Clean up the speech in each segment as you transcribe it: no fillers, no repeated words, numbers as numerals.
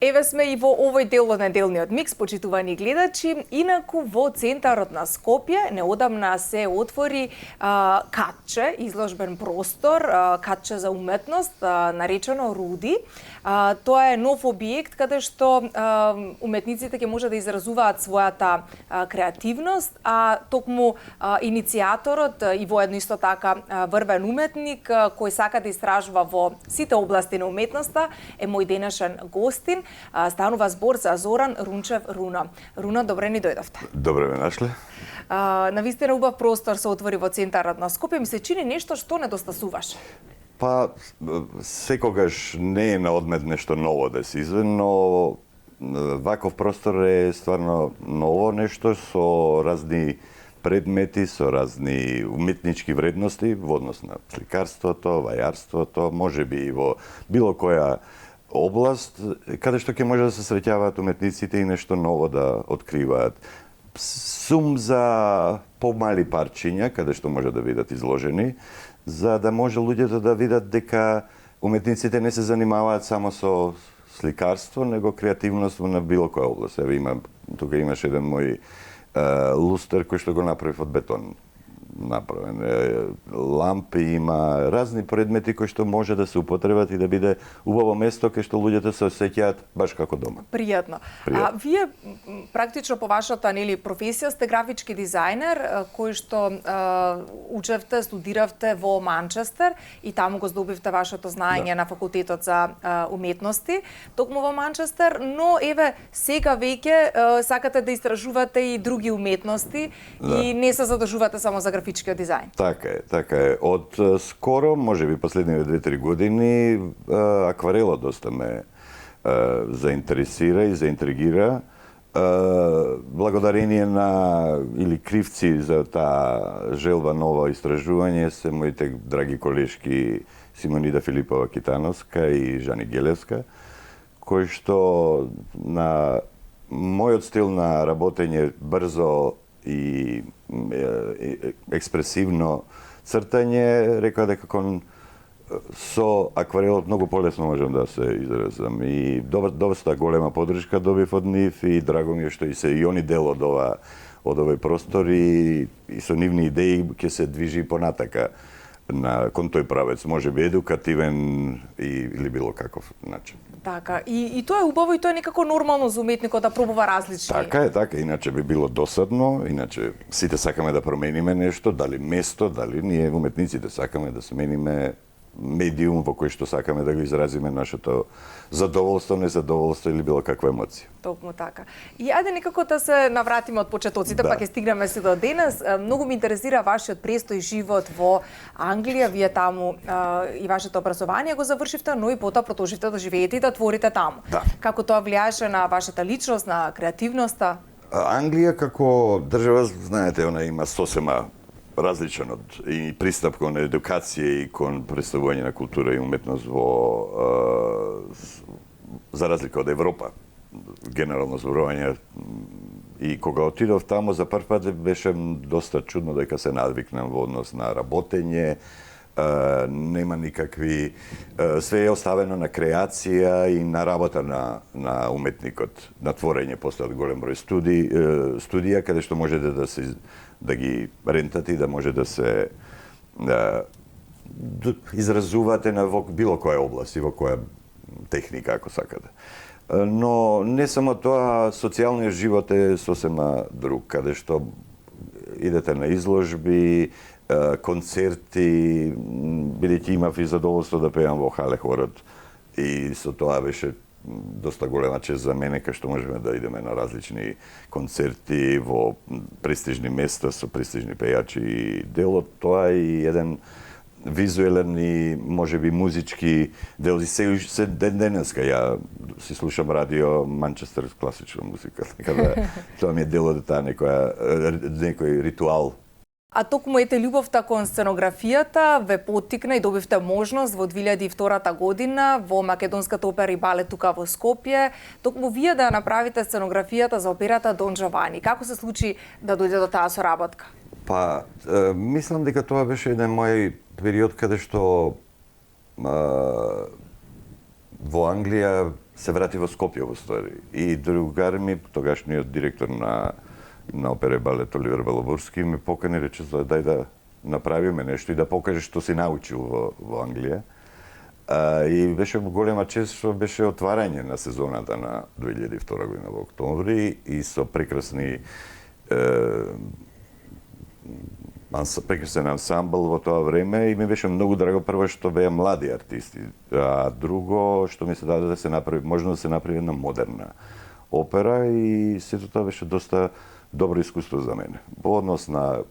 Еве сме и во овој дел од неделниот микс, почитувани гледачи. Инаку во центарот на Скопје неодамна се отвори катче, изложбен простор, катче за уметност, наречено Руди. Тоа е нов објект каде што уметниците ќе може да изразуваат својата креативност, а токму иницијаторот и воедно исто така врвен уметник кој сака да истражува во сите области на уметноста е мој денешен гостин. Станува збор за Зоран Рунчев Руно. Руно, добре ни дојдовте. Добре ме нашле. Навистина убав простор се отвори во центарот на Скопје. Ми се чини нешто што недостасуваше. Па, секогаш не е на одмет нешто ново да се извен, но ваков простор е стварно ново нешто со разни предмети, со разни уметнички вредности во однос на сликарството, вајарството, можеби и во било која област каде што ќе може да се среќаваат уметниците и нешто ново да откриваат. Сум за помали парчиња каде што може да бидат изложени, за да може луѓето да видат дека уметниците не се занимаваат само со сликарство, него креативност на било која област. Еве тука имаш еден мој лустер кој што го направив од бетон. Направен. Лампи, има разни предмети кои што може да се употребат и да биде убаво место кај што луѓето се осеќаат баш како дома. Пријатно. Вие практично по вашата професија сте графички дизајнер кој што учевте, студиравте во Манчестер и таму го здобивте вашето знаење на факултетот за уметности, токму во Манчестер, но еве сега веќе сакате да истражувате и други уметности и не се задржувате само за графичкиот дизајн. Така е. Од скоро, можеби последниве 2-3 години, акварелот доста ме заинтересира и заинтригира. Благодарение на или кривци за таа желба ново истражување се моите драги колешки Симонида Филипова Китановска и Жани Гелевска, кои што на мојот стил на работење брзо и експресивно цртање, рекоа дека со акварелот многу полесно можам да се изразам. И доста голема поддршка добив од нив и драго ми е што и они дел од овој простор и со нивни идеи ќе се движи понатака кон тој правец, можеби едукативен или било каков начин. Така, и тоа е убаво и тоа е некако нормално за уметникот да пробува различни. Така, иначе би било досадно, иначе сите сакаме да промениме нешто, дали место, дали ние уметниците сакаме да смениме медиум во кој што сакаме да го изразиме нашето задоволство, незадоволство или било каква емоција. Токму така. И ајде некако да се навратиме од почетоците, па ќе стигнеме се до денес. Многу ми интересира вашиот престој живот во Англија, вие таму и вашето образование го завршивте, но и потоа продолживте да живеете и да творите таму. Како тоа влијаеше на вашата личност, на креативноста? Англија како држава, знаете, она има сосема различен и пристап кон едукација и кон представување на култура и уметност за разлика од Европа. Генерално зборување. И кога отидов таму за прв пат беше доста чудно дека се надвикнам во однос на работење, нема никакви, све е оставено на креација и на работа на уметникот, на творење после од голем број студија каде што можете да ги рентате и да може да се изразувате во било која област и во која техника, ако сакате. Но не само тоа, социјалниот живот е сосема друг, каде што идете на изложби, концерти, бидејќи имав и задоволство да пеам во Хале хорот и со тоа беше доста голема чест за мене, кај што можеме да идеме на различни концерти во престижни места со престижни пејачи и делот тоа и еден визуелен и можеби музички дел и се денеска ја си слушам радио Манчестер класична музика, така да тоа ми е дел од таа некој ритуал. А токму ете љубовта кон сценографијата ве поттикна и добивте можност во 2002 година во Македонската опера и балет тука во Скопје, токму вие да направите сценографијата за операта Дон Джовани. Како се случи да дојде до таа соработка? Па, мислам дека тоа беше еден мој период каде што во Англија се врати во Скопје во ствари. И другар ми, тогашниот директор на опера и балет Оливер Белобурски ме покани, рече, дај да направиме нешто и да покаже што си научил во Англија. И беше голема чест што беше отварање на сезоната на 2002 година во октомври и со прекрасни прекрасен ансамбл во тоа време и ми беше многу драго прво што беа млади артисти, а друго што ми се даде да се направи, можно да се направи една модерна опера и сето тоа беше доста добро искуство за мене. Во однос на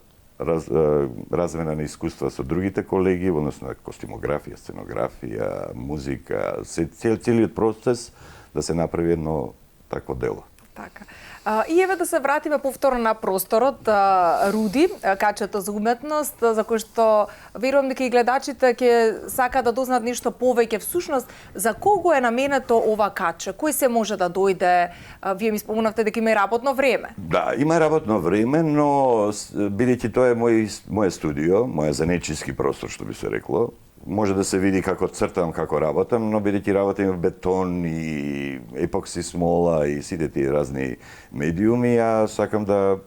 размена на искуства со другите колеги, во однос на костимографија, сценографија, музика, целиот процес да се направи едно такво дело. Така. И еве да се вратиме повторно на просторот Руди, качето за уметност, за кој што верувам дека и гледачите ќе сакаат да дознаат нешто повеќе. Всушност, за кого е наменето ова каче? Кој се може да дојде? Вие ми спомнавте дека има и работно време. Да, има работно време, но бидејќи тоа е моje студио, мој занечиски простор, што би се рекло, може да се види како цртам, како работам, но бидејќи работам в бетон и епокси смола и сите тие разни медиуми, ја сакам да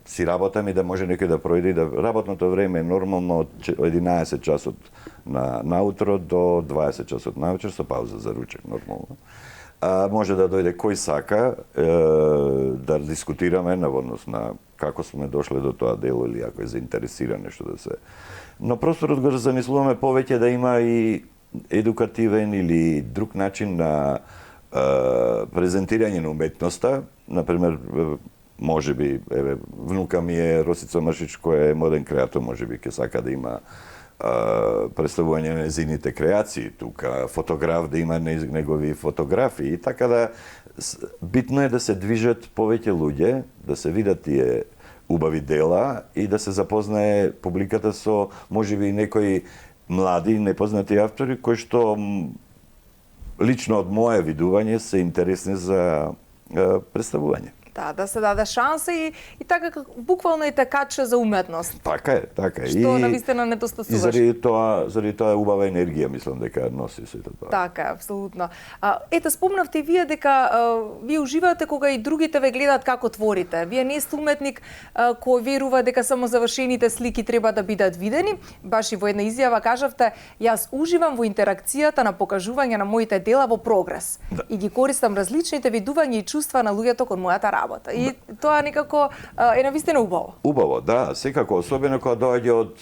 си работам и да може некој да пројде и да работното време е нормално од 11 часот на утро до 20 часот научер со пауза за ручек нормално. Може да дојде кој сака да дискутираме на однос на како сме дошле до тоа дело или ако е заинтересиран нешто да се. Но просторот го замислуваме повеќе да има и едукативен или друг начин на презентирање на уметноста. Например, можеби, еве, внука ми е Росица Мршич, која е моден креатор, можеби ќе сака да има представување на незините креации тука, фотограф да има негови фотографии и така да битно е да се движат повеќе луѓе, да се видат тие убави дела и да се запознае публиката со можеби некои млади непознати автори кои што лично од моје видување се интересни за представување. Да се даде шанса и така буквално и каче за уметност. Така е, така е. Што навистина недостасуваш. И заради тоа е убава енергија, мислам дека носи сето тоа. Така, апсолутно. Ете, спомнавте и вие дека вие уживате кога и другите ве гледаат како творите. Вие не сте уметник кој верува дека само завршените слики треба да бидат видени. Баш и во една изјава кажавте, јас уживам во интеракцијата на покажување на моите дела во прогрес. Да. И ги користам различните видувања и чувства на луѓето кон мојата работа. И тоа некако е навистина убаво. Убаво, да, секако, особено кога доаѓа од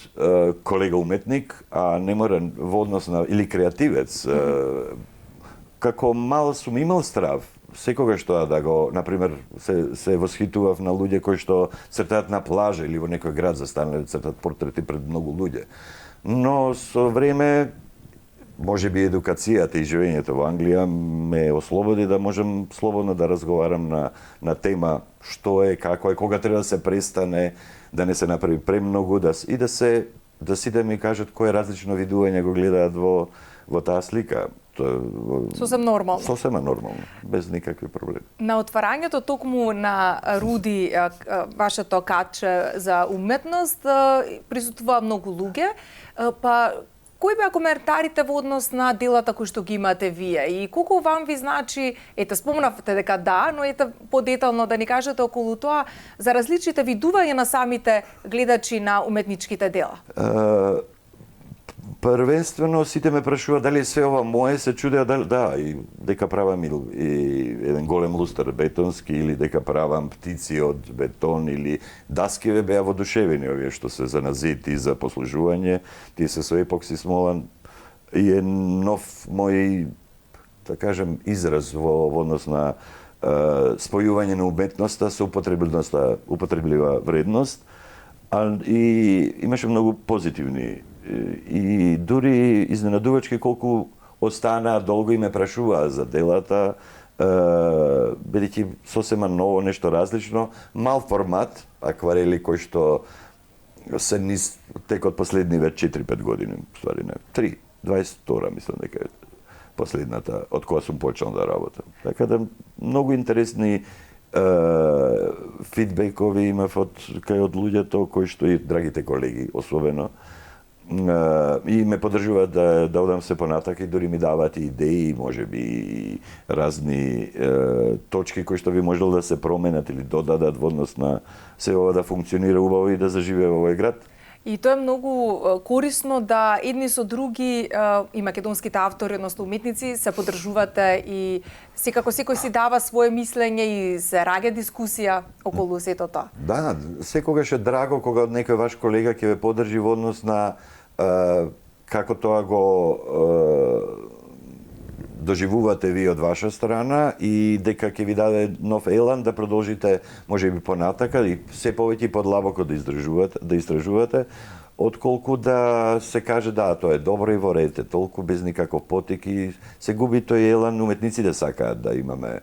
колега уметник, а не мора во однос на или креативец. Како мал сум имал страв, секогаш тоа да го, например, се восхитував на луѓе кои што цртаат на плажа или во некој град застанале цртаат портрети пред многу луѓе. Но со време може би едукацијата и живењето во Англија ме ослободи да можем слободно да разговарам на тема што е, како е, кога треба да се престане, да не се направи премногу, да сите ми кажат кој различно видување го гледаат во таа слика. Сосем нормално. Сосема нормално, без никакви проблеми. На отварањето токму на Руди, вашето каче за уметност, присуствува многу луѓе, па кои беа коментарите во однос на делата кои што ги имате вие и колку вам ви значи, ете спомнавте дека да, но ете подетално да ни кажете околу тоа за различните видувања на самите гледачи на уметничките дела? Првенствено сите ме прашуваат дали е све ова мое, се чудеа дали да, и дека правам и еден голем лустар бетонски или дека правам птици од бетон или даскиве беа воодушевени овие што се за назид и за послужување, тие се со епокси смола и е нов мој, да кажем, израз во однос на спојување на уметноста со употреблива вредност, и имаше многу позитивни и дури изненадувачки колку останаа долго и ме прашуваа за делата, бидејќи сосема ново, нешто различно, мал формат, акварели кои што се низ текот последниве 4-5 години, ствари не, 22 мислам дека е последната од која сум почнал да работам. Така да многу интересни фидбекови имав кај од луѓето кои што и драгите колеги особено и ме поддржуваат да одам се понатака и дури ми даваат идеи, можеби и разни точки кои што би можел да се променат или додадат во однос на се ова да функционира убаво и да заживее во овој град. И тоа е многу корисно да едни со други и македонските автори, односно уметници, се поддржувате и секако секој си дава свое мислење и се раѓа дискусија околу сето тоа. Да, секогаш е драго кога од некој ваш колега ќе ве поддржи во однос на како тоа го доживувате ви од ваша страна и дека ќе ви даде нов елан да продолжите можеби понатака и се повеќе подлабоко да истражувате, отколку да се каже да, тоа е добро и во ред, толку без никаков потик и се губи тој елан. Уметниците сакаат да имаме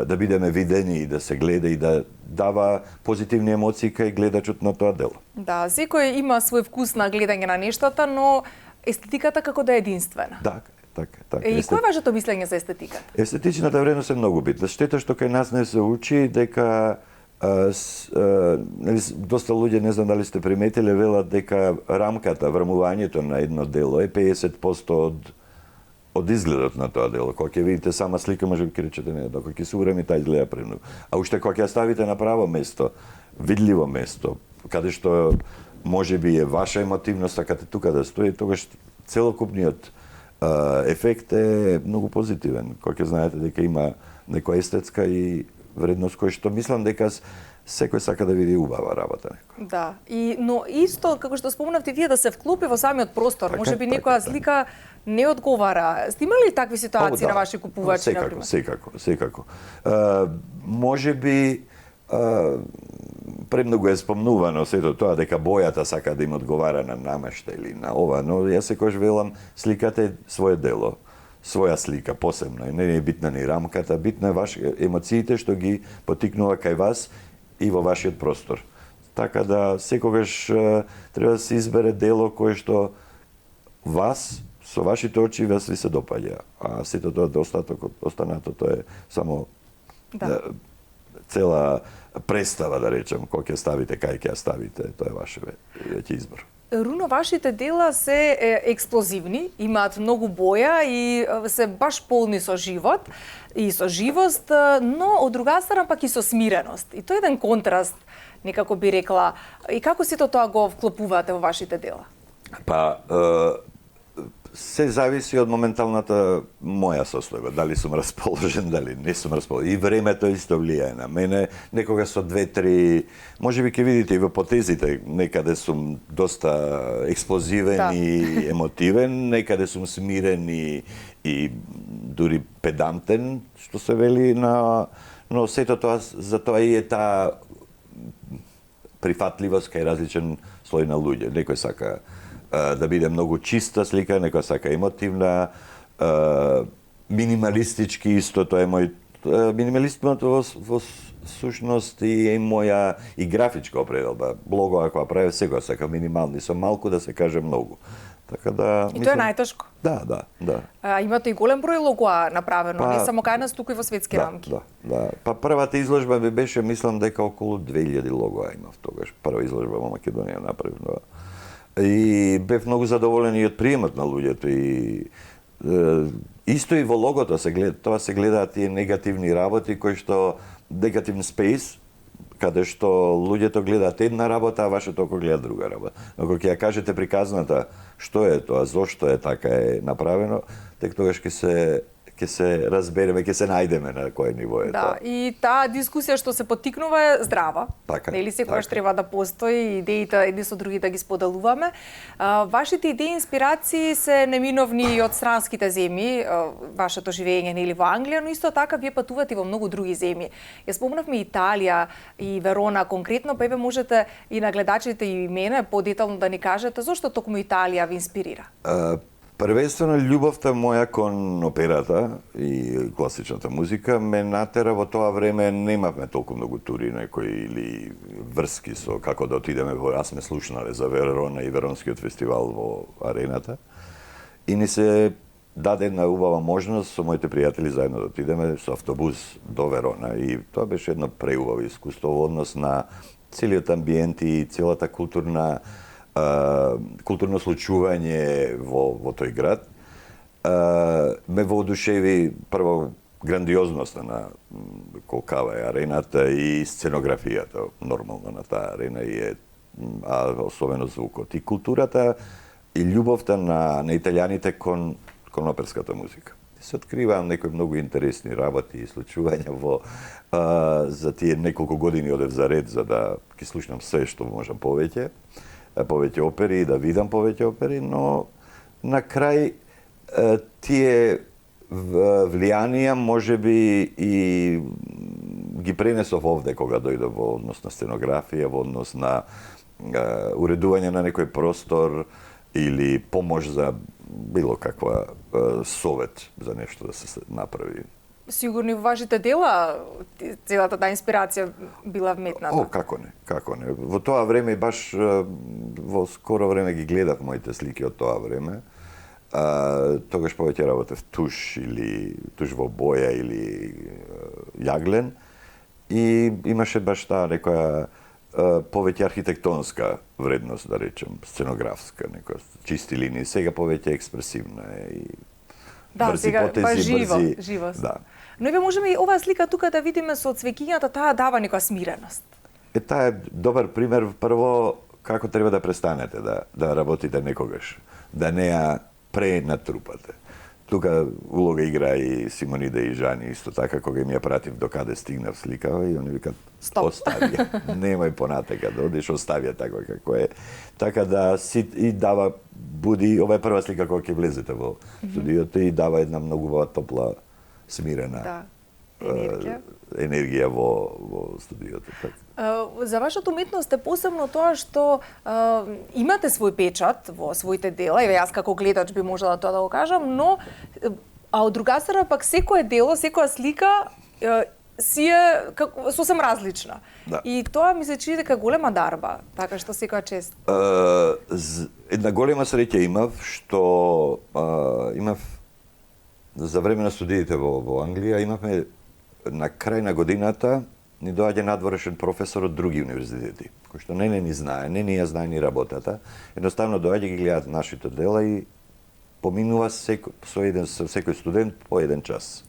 да бидеме видени и да се гледа и да дава позитивни емоции кај гледачот на тоа дело. Да, секој има свој вкус на гледање на нештата, но естетиката како да е единствена. Да, така. И кој е вашето мислење за естетика? Естетичната вредност е многу битна. Штета што кај нас не се учи дека доста луѓе, не знам дали сте приметиле, велат дека рамката, врмувањето на едно дело е 50% од изгледот на тоа дело. Кога ќе видите сама слика, може би ќе речете не, кога ќе се уреми, таа изгледа премногу. А уште кога ќе ја ставите на право место, видливо место, каде што може би е ваша емотивност, сакате тука да стои, тогаш целокупниот ефект е многу позитивен. Кога ќе знаете дека има некоја естетска и вредност кој што мислам дека секој сака да види убава работа некој. Да, но исто како што спомнавте вие да се вклопи во самиот простор, може би некоја слика не одговара. Сте имали такви ситуации на ваши купувачи, например? Секако. Може би премногу е спомнувано сето тоа дека бојата сака да им одговара на намешта или на ова, но јас секогаш велам сликата е свое дело, своја слика посебна. Не е битна ни рамката, битна е емоциите што ги потикнува кај вас и во вашиот простор. Така да секогаш треба да се избере дело кое што вас со вашите очи вас ви се допаѓа, а сето тоа останатото е само цела представа, да речем, кога ќе ставите, кај ќе ја ставите, тоа е ваше веќе избор. Руно, вашите дела се експлозивни, имаат многу боја и се баш полни со живот и со живост, но од друга страна пак и со смиреност. И тоа е еден контраст, некако би рекла. И како сето тоа го вклопувате во вашите дела? Па, се зависи од моменталната моја состојба, дали сум расположен, дали не сум расположен. И времето исто влијае на мене. Некога со 2-3, можеби ќе видите и во потезите, некаде сум доста експлозивен и емотивен, некаде сум смирен и дури педантен, што се вели, но сето тоа, за тоа и е таа прифатливост кај различен слој на луѓе. Некој сака да биде многу чиста слика, некоја сака емотивна, минималистички исто, тоа е мој минималистмото во сушност и моја и графичка определба. Блогова која прави секоја сака минимални, со малку да се каже многу. Така да, и тоа е најтешко. Да. Имате и голем број логоа направено, не само кај нас, туку и во светски рамки. Да. Па првата изложба ми беше, мислам дека околу 2000 логоа имав тогаш. Прва изложба во Македонија направив. И бев многу задоволен и од приемот на луѓето и исто и во логото тоа се гледаат тие негативни работи кои што негативен спейс, каде што луѓето гледаат една работа, а вашето око гледа друга работа. Но кога ќе ја кажете приказната што е тоа, зошто е така е направено, тек тогаш ќе се разбереме, ќе се најдеме на кој ниво е тоа. Да, и таа дискусија што се поттикнува е здрава. Така, нели секогаш треба да постои идеите едни со други да ги споделуваме. Вашите идеи и инспирации се неминовни и од странските земји, вашето живење нели во Англија, но исто така вие патувате во многу други земји. Ја спомнавме Италија и Верона конкретно, па можете и на гледачите и мене подетално да ни кажете зошто токму Италија ви инспирира? Првенствено, љубовта моја кон операта и класичната музика ме натера. Во тоа време немавме толку многу тури некои или врски со како да отидеме Јас сме слушнале за Верона и Веронскиот фестивал во арената. И ни се даде една убава можност со моите пријатели заедно да отидеме со автобус до Верона. И тоа беше едно преубаво искуство во однос на целиот амбиент и целата културна културно случување во тој град. Ме воодушеви прво грандиозноста на колкава е арената и сценографијата нормално на таа арена а особено звукот и културата и љубовта на италијаните кон оперската музика. Се откриваам некои многу интересни работи и случувања за тие неколку години одев за ред за да ги слушнам се што можам повеќе опери и да видам повеќе опери, но на крај тие влијанија можеби и ги пренесов овде кога дојдов во однос на сценографија, во однос на уредување на некој простор или помош за било каква совет за нешто да се направи. Сигурно во вашите дела целата таа инспирација била вметната. Како не. Во тоа време баш во скоро време ги гледав моите слики од тоа време. Тогаш повеќе работев туш или туш во боја или јаглен и имаше баш таа некоја повеќе архитектонска вредност, да речем, сценографска, некоја чисти линии, сега повеќе експресивна и брзи потези, живост. Да. Но еве можеме и оваа слика тука да видиме со цвеќињата, таа дава некоја смиреност. Таа е добар пример прво како треба да престанете да работите некогаш, да не ја пренатрупате. Тука улога игра и Симониде и Жани исто така, кога им ја пратив до каде стигнав сликава и они викат остави ја, немај понатака да одиш, остави ја таква како е. Така да и дава буди, ова е прва слика кога ќе влезете во студиото и дава една многу топла, смирена енергија во студиото. За вашата уметност е посебно тоа што имате свој печат во своите дела, еве јас како гледач би можела тоа да го кажам, но од друга страна пак секое дело, секоја слика си е сосем различна. Да. И тоа ми се чини дека голема дарба, така што секоја чест. Една голема среќа имав што имав за време на студиите во Англија, имавме на крај на годината ни доаѓа надворешен професор од други универзитети, кој што не ни знае, не ни ја знае ни работата, едноставно доаѓа ги гледаат нашите дела и поминува со секој студент по еден час.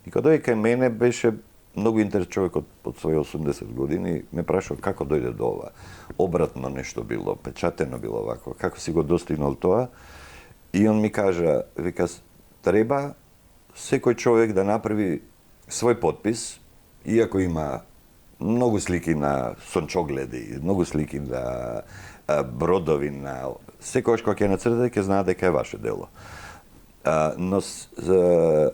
И кога дојде кај мене беше многу интересен човек од своји 80 години, ме прашува како дојде до ова. Обратно нешто било, печатено било вако, како си го достигнал тоа. И он ми кажа, вика, треба секој човек да направи свој подпис, иако има многу слики на сончогледи, многу слики на бродови, на секојаш кога ќе нацртате, ќе знае дека е ваше дело. Но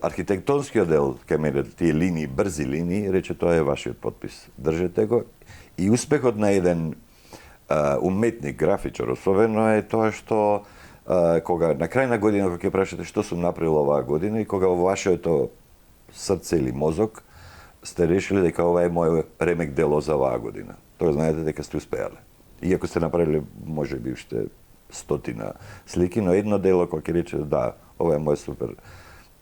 архитектонскиот дел, кај мене тие линии, брзи линии, рече тоа е вашиот подпис. Држете го. И успехот на еден уметник, графичар, особено е тоа што кога на крај на година кога ќе прашате што сум направил оваа година и кога во вашето срце или мозок сте решили дека ова е мој ремек дело за оваа година. Тоа знаете дека сте успеале. Иако сте направиле можеби уште стотина слики, но едно дело кога ќе рече да, ова е мој супер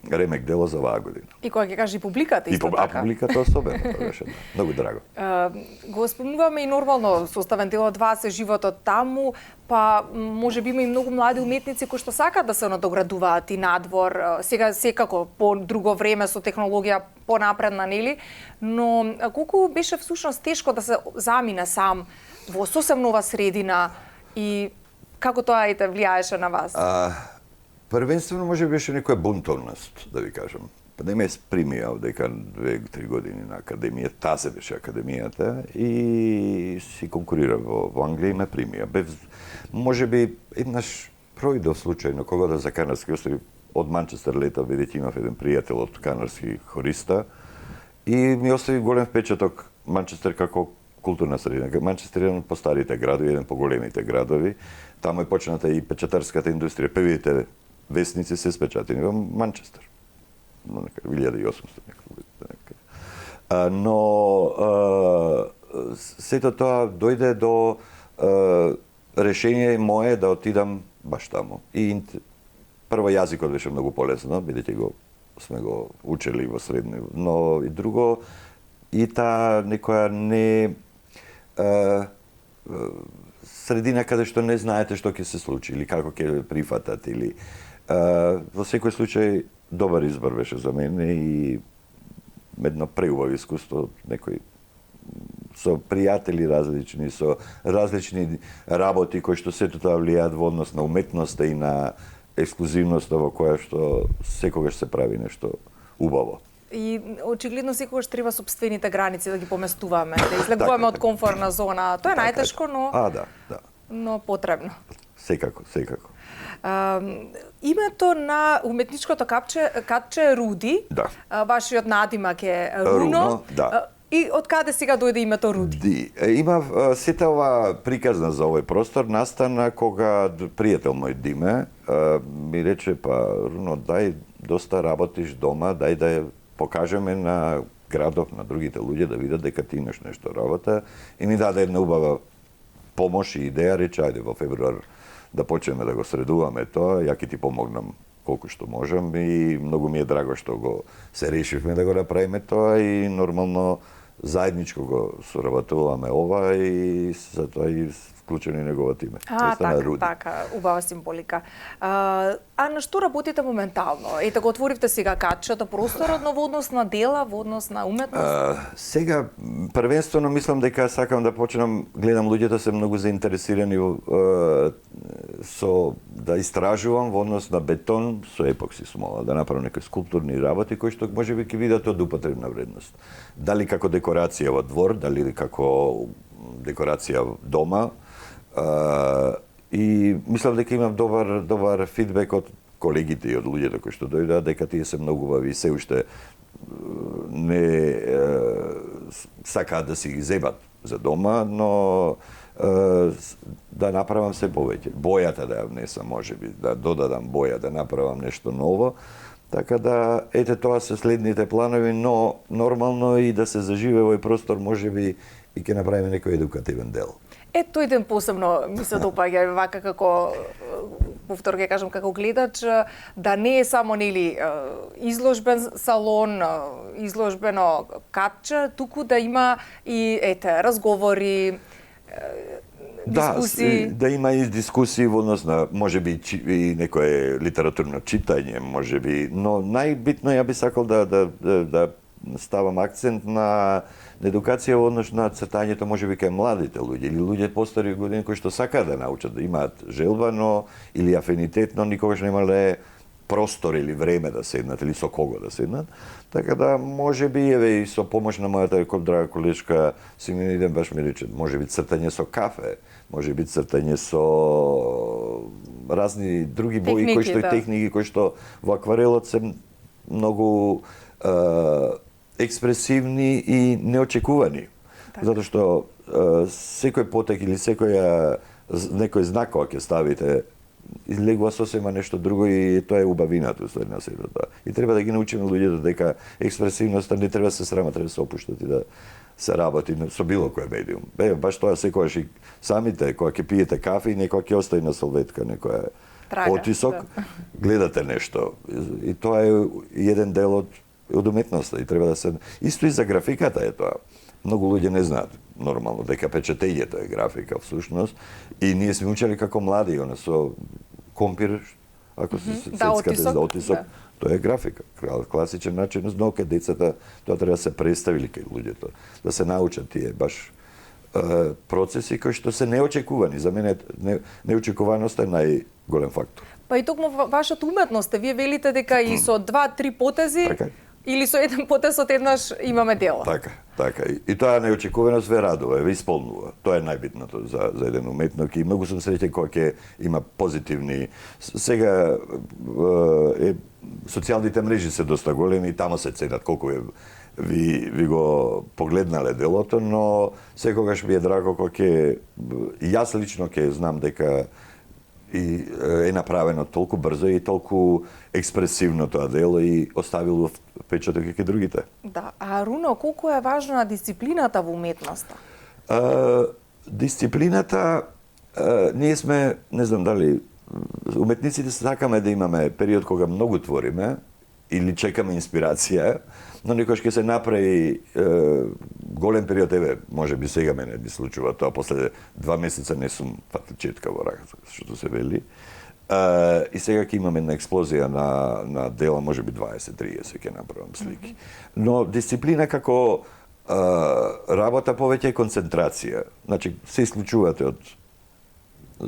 ремек дело за оваа година. И кога ќе каже публиката исто така. А публиката особено, тоа беше многу драго. Го спомнуваме и нормално составен дел од вас е животот таму, па можеби има и многу млади уметници кои што сакаат да се надоградуваат и надвор, сега секако по друго време со технологија понапредна, нели? Но колку беше всушност тешко да се замине сам во сосем нова средина и како тоа ете влијаеше на вас? Првенствено може беше некоја бунтовност, да ви кажам. Па не ме примија дека 2-3 години на академија, тазе беше академијата и си конкурира во Англија и ме примија. Може би еднаш пројдов случајно кога да за Канарски острови од Манчестер летав, бидејќи имав еден пријател од Канарски хориста и ми остави голем впечаток Манчестер како културна средина. Манчестер е еден од постарите градови, еден поголемите градови. Таму е почната и печатарската индустрија. Првите весници се спечатени во Манчестер. 1800 некаде. Но сето тоа дојде до решение мое да отидам баш таму. И прво јазикот беше многу полесно, бидејќи сме го учели во средно, но и друго и таа некоја не средина каде што не знаете што ќе се случи или како ќе прифатат или во секој случај добар избор беше за мене и едно преубаво искуство, некој со пријатели различни, со различни работи кои што сето тоа влијаат во однос на уметноста и на ексклузивноста во која што секогаш се прави нешто убаво. И очигледно секогаш треба сопствените граници да ги поместуваме, да излегуваме од комфортна зона. Тоа е најтешко, но да. Но потребно. Секако. Името на уметничкото катче е Руди. Да. Вашиот надимак е Руно. Да. И од каде сега дојде името Руди? Има сета ова приказна за овој простор настана кога пријател мој Диме ми рече, па Руно, дај доста работиш дома, дај да ја покажеме на градов, на другите луѓе да видат дека ти имаш нешто работа, и ми даде една убава помош и идеја, рече ајде во февруар да почнеме да го средуваме тоа, ја ќе ти помогнам колку што можам и многу ми е драго што го се решивме да го направиме тоа и нормално заедничко го соработуваме ова и затоа и вклучени неговото име. Така, убава символика. А на што работите моментално? Ете го отворивте сега катчето просторот, но во однос на дела, во однос на уметност? Сега првенствено мислам дека сакам да почнам, гледам луѓето се многу заинтересирани со да истражувам во однос на бетон со епокси смола, да направам некои скулптурни работи кои што можеби ќе видат од употребна вредност. Дали како декорација во двор, дали како декорација дома. И мислам дека имам добар фидбек од колегите и од луѓето кои што дојдоа дека тие се многу убави и се уште не сакаат да си ги земат за дома, но да направам се повеќе. Бојата да ја внесам, можеби, да додадам боја, да направам нешто ново. Така да, ете тоа се следните планови, но нормално и да се заживе овој простор, можеби и ќе направиме некој едукативен дел. Тој ден посебно ми се допаѓа вака како повтор ќе кажам како гледач, да не е само нели изложбен салон, изложбено катче, туку да има и разговори, дискусии. Да има и дискусии во однос на можеби и некое литературно читање, можеби, но најбитно ја би сакал да ставам акцент на едукација во однос на цртањето можеби кај младите луѓе или луѓе постари години кои што сакаат да научат, да имаат желба, но или афинитет, но никогаш немале простор или време да седнат или со кого да седнат. Така да можеби еве и со помош на мојата драга колешка Симеон баш ми рече, можеби цртање со кафе, можеби цртање со разни други бои кои што и техники кои што во акварелот се многу експресивни и неочекувани. Так. Затоа што секој потек или некој знак кога ќе ставите излегува сосема нешто друго и тоа е убавината на сето тоа. И треба да ги научиме луѓето дека експресивноста не треба да се срама, треба да се опуштат и да се работи со било кој медиум. Баш тоа секогаш и самите кога ќе пиете кафе и некоја ќе остави на салветка некоја отисок, гледате нешто. И тоа е еден дел од уметноста и треба да се... Исто и за графиката е тоа. Многу луѓе не знаат нормално дека печатењето е графика всушност и ние сме учели како млади, со компир, ако се сетскате за отисок, тоа е графика. Класичен начин, но кај децата тоа треба да се представи кај луѓето, да се научат тие баш процеси кои што се неочекувани. За мене неочекуваноста е најголем фактор. Па и токму вашата уметност, вие велите дека и со 2-3 потези или со еден потез од еднаш имаме дело. Така. И тоа неочекуваност ве радува, ве исполнува. Тоа е најбитното за еден уметник и многу сум среќен кога ќе има позитивни. Сега социјалните мрежи се доста големи и тамо се ценат колку ви го погледнале делото, но секогаш ми е драго кога јас лично ќе знам дека и е направено толку брзо и толку експресивно тоа дело и оставило впечаток и кај другите. Да, а Руно, колку е важна дисциплината во уметноста? Дисциплината, ние сме, не знам дали, уметниците сакаме да имаме период кога многу твориме или чекаме инспирација, но некојаш ќе се направи голем период, еве, може би сега мене ми случува тоа, после 2 месеца не сум фатичетка во рака, што се вели. И сега ќе имам една експлозија на дела, може би 20-30 ќе направам слики. Но дисциплина како работа повеќе е концентрација. Значи, се исклучувате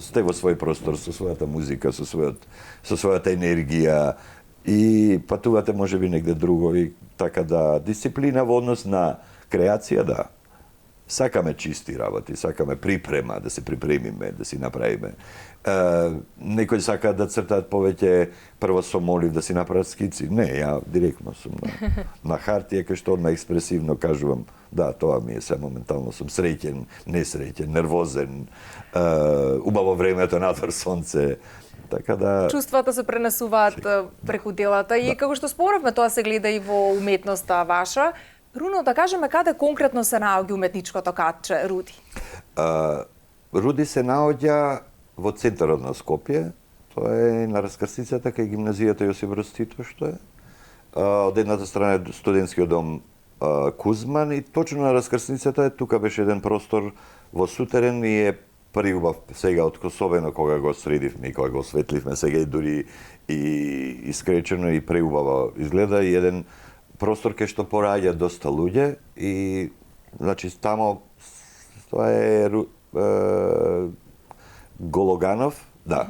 сте во свој простор, со својата музика, со својата енергија и патувате може би негде другови, така да дисциплина во однос на креација, да. Сакаме чисти работи, сакаме припрема, да се припремиме, да си направиме. Некои сакаат да цртаат повеќе, прво со молив да си направат скици. Не, ја директно сум на хартија, кај што одма експресивно кажувам, да, тоа ми е се моментално, сум среќен, несреќен, нервозен, убаво времето, надвор сонце. Така да Чувствата се пренесуваат преку делата и како што споменавме, тоа се гледа и во уметноста ваша. Руно, да кажеме каде конкретно се наоѓа уметничкото катче, Руди? Руди се наоѓа во центарот на Скопје. Тоа е на раскрсницата кај гимназијата Јосип Брз Тито, што е. Од едната страна е студентскиот дом Кузман и точно на раскрсницата е тука беше еден простор во сутерен и е приубав сега особено кога го средивме и кога го осветливме сега и дури и искречено и преубаво изгледа и еден простор кај што пораѓа доста луѓе и значи тамо тоа е Гологанов, да.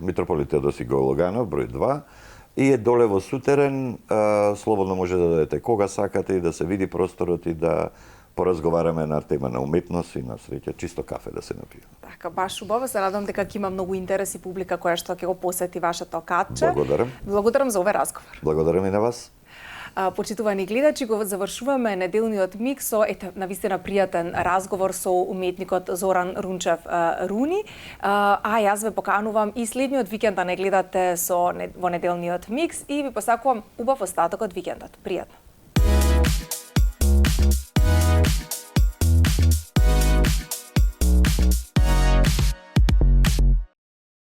Митрополит Теодоси Гологанов, број 2 и е доле во сутерен, слободно може да дадете кога сакате и да се види просторот и да поразговараме на тема на уметност и на среќа, чисто кафе да се напие. Така, баш убаво, се радам дека ќе има многу интерес и публика која што ќе го посети вашето катче. Благодарам. Благодарам за овој разговор. Благодарам и на вас. Почитувани гледачи, го завршуваме неделниот микс со навистина пријатен разговор со уметникот Зоран Рунчев Руни. Јас ве поканувам и следниот викенд да не гледате во неделниот микс и ви посакувам убав остаток од викендот. Пријатно.